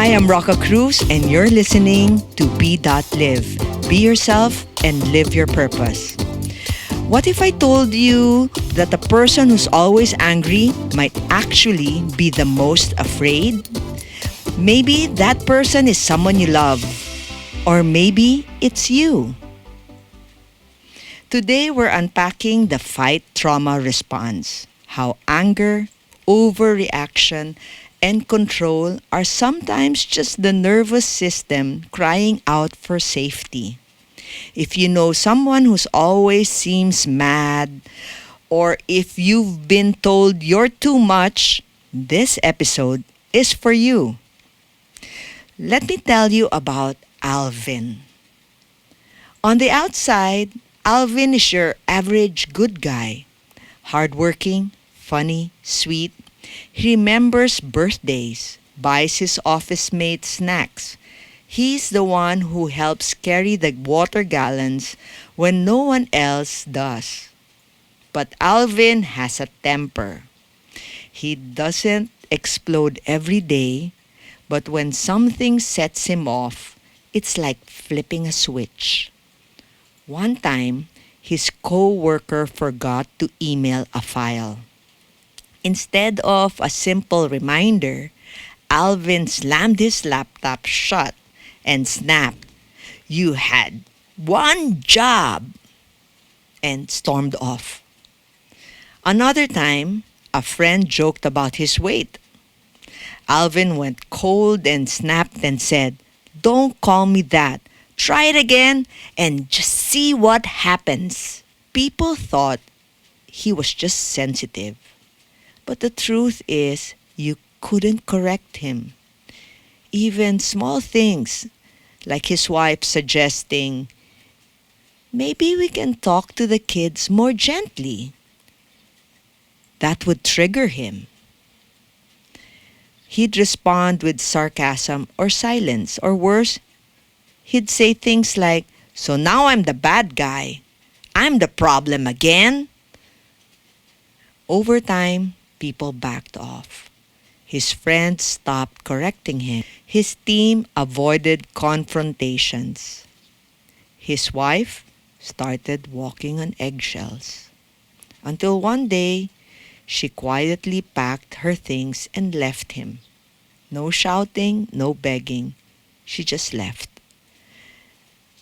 Hi, I'm Rocca Cruz, and you're listening to Be.Live. Be yourself and live your purpose. What if I told you that the person who's always angry might actually be the most afraid? Maybe that person is someone you love, or maybe it's you. Today, we're unpacking the fight trauma response, how anger, overreaction, and control are sometimes just the nervous system crying out for safety. If you know someone who's always seems mad, or if you've been told you're too much, this episode is for you. Let me tell you about Alvin. On the outside, Alvin is your average good guy. Hardworking, funny, sweet. He remembers birthdays, buys his office mates snacks. He's the one who helps carry the water gallons when no one else does. But Alvin has a temper. He doesn't explode every day, but when something sets him off, it's like flipping a switch. One time, his co-worker forgot to email a file. Instead of a simple reminder, Alvin slammed his laptop shut and snapped, "You had one job," and stormed off. Another time, a friend joked about his weight. Alvin went cold and snapped and said, "Don't call me that. Try it again and just see what happens." People thought he was just sensitive. But the truth is, you couldn't correct him. Even small things, like his wife suggesting, "Maybe we can talk to the kids more gently," that would trigger him. He'd respond with sarcasm or silence, or worse, he'd say things like, "So now I'm the bad guy. I'm the problem again." Over time, people backed off. His friends stopped correcting him. His team avoided confrontations. His wife started walking on eggshells. Until one day, she quietly packed her things and left him. No shouting, no begging. She just left.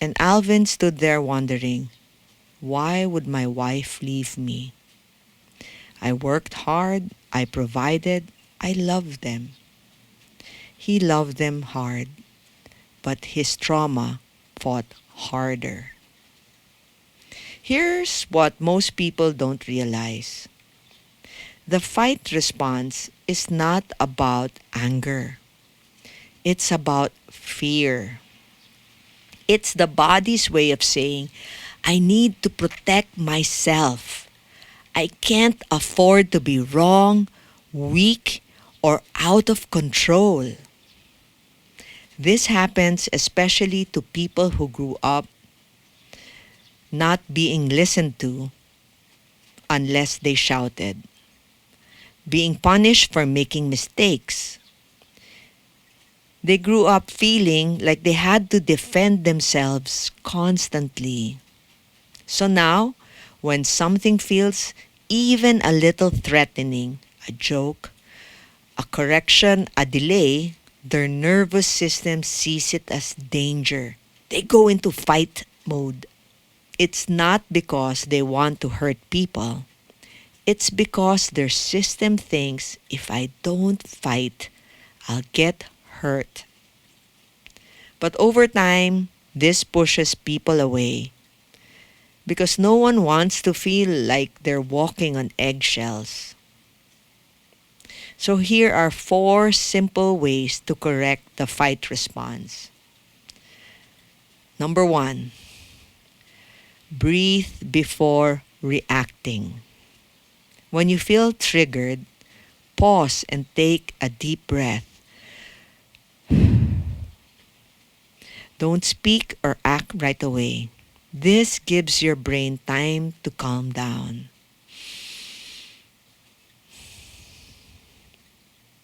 And Alvin stood there wondering, why would my wife leave me? I worked hard, I provided, I loved them. He loved them hard, but his trauma fought harder. Here's what most people don't realize. The fight response is not about anger. It's about fear. It's the body's way of saying, "I need to protect myself. I can't afford to be wrong, weak, or out of control." This happens especially to people who grew up not being listened to unless they shouted, being punished for making mistakes. They grew up feeling like they had to defend themselves constantly. So now, when something feels even a little threatening, a joke, a correction, a delay, their nervous system sees it as danger. They go into fight mode. It's not because they want to hurt people. It's because their system thinks, if I don't fight, I'll get hurt. But over time, this pushes people away because no one wants to feel like they're walking on eggshells. So here are 4 simple ways to correct the fight response. Number 1, breathe before reacting. When you feel triggered, pause and take a deep breath. Don't speak or act right away. This gives your brain time to calm down.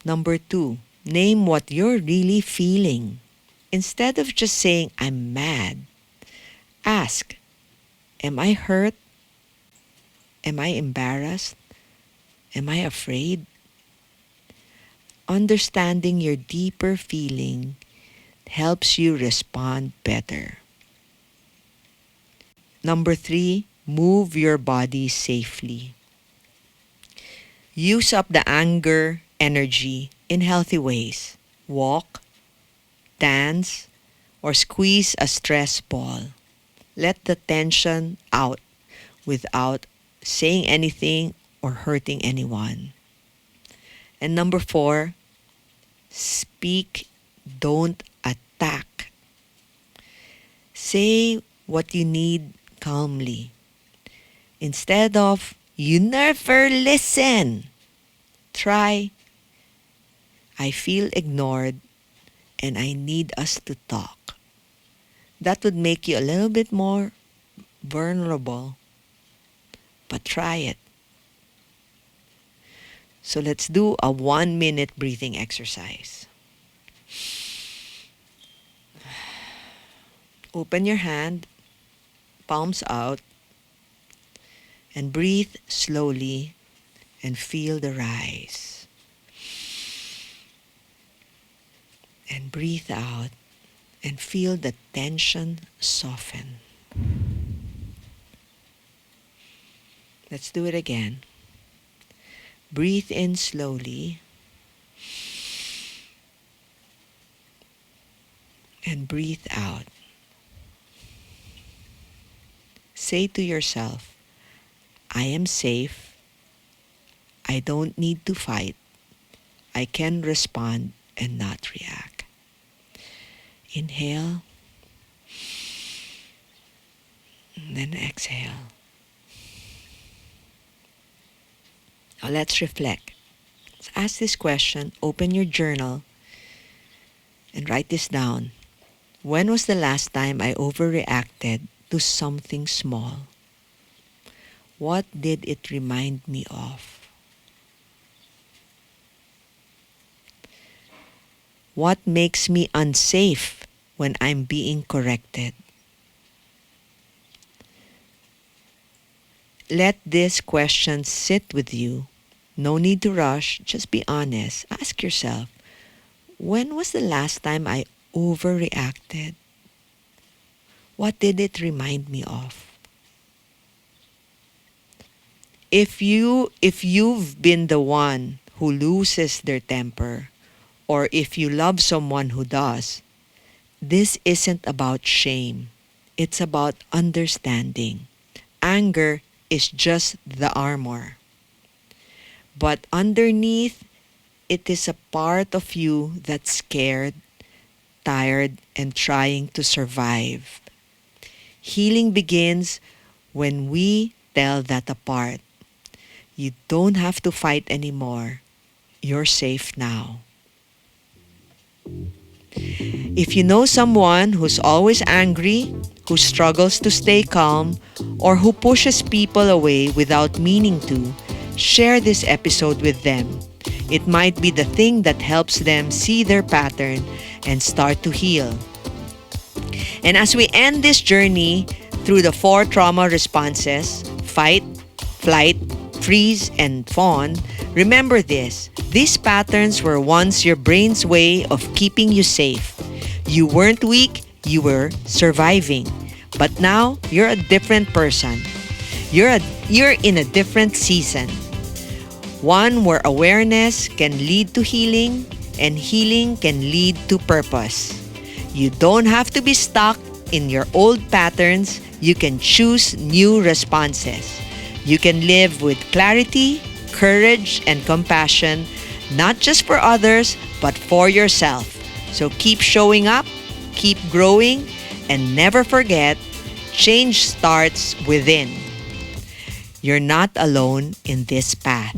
Number 2, Name what you're really feeling. Instead of just saying, I'm mad, ask, am I hurt? Am I embarrassed? Am I afraid? Understanding your deeper feeling helps you respond better. Number 3, move your body safely. Use up the anger energy in healthy ways. Walk, dance, or squeeze a stress ball. Let the tension out without saying anything or hurting anyone. And number 4, speak, don't attack. Say what you need calmly. Instead of, you never listen, try, I feel ignored and I need us to talk. That would make you a little bit more vulnerable, but try it. So let's do a 1-minute breathing exercise. Open your hand, palms out, and breathe slowly and feel the rise. And breathe out and feel the tension soften. Let's do it again. Breathe in slowly and breathe out. Say to yourself, I am safe. I don't need to fight. I can respond and not react. Inhale, and then exhale. Now let's reflect. Let's ask this question. Open your journal and write this down. When was the last time I overreacted to something small? What did it remind me of? What makes me unsafe when I'm being corrected? Let this question sit with you. No need to rush, just be honest. Ask yourself, when was the last time I overreacted? What did it remind me of? If you've been the one who loses their temper, or if you love someone who does, this isn't about shame. It's about understanding. Anger is just the armor. But underneath, it is a part of you that's scared, tired, and trying to survive. Healing begins when we tell that apart. You don't have to fight anymore. You're safe now. If you know someone who's always angry, who struggles to stay calm, or who pushes people away without meaning to, share this episode with them. It might be the thing that helps them see their pattern and start to heal. And as we end this journey through the 4 trauma responses, fight, flight, freeze, and fawn, remember this. These patterns were once your brain's way of keeping you safe. You weren't weak, you were surviving. But now, you're a different person. You're in a different season. One where awareness can lead to healing, and healing can lead to purpose. You don't have to be stuck in your old patterns. You can choose new responses. You can live with clarity, courage, and compassion, not just for others, but for yourself. So keep showing up, keep growing, and never forget, change starts within. You're not alone in this path.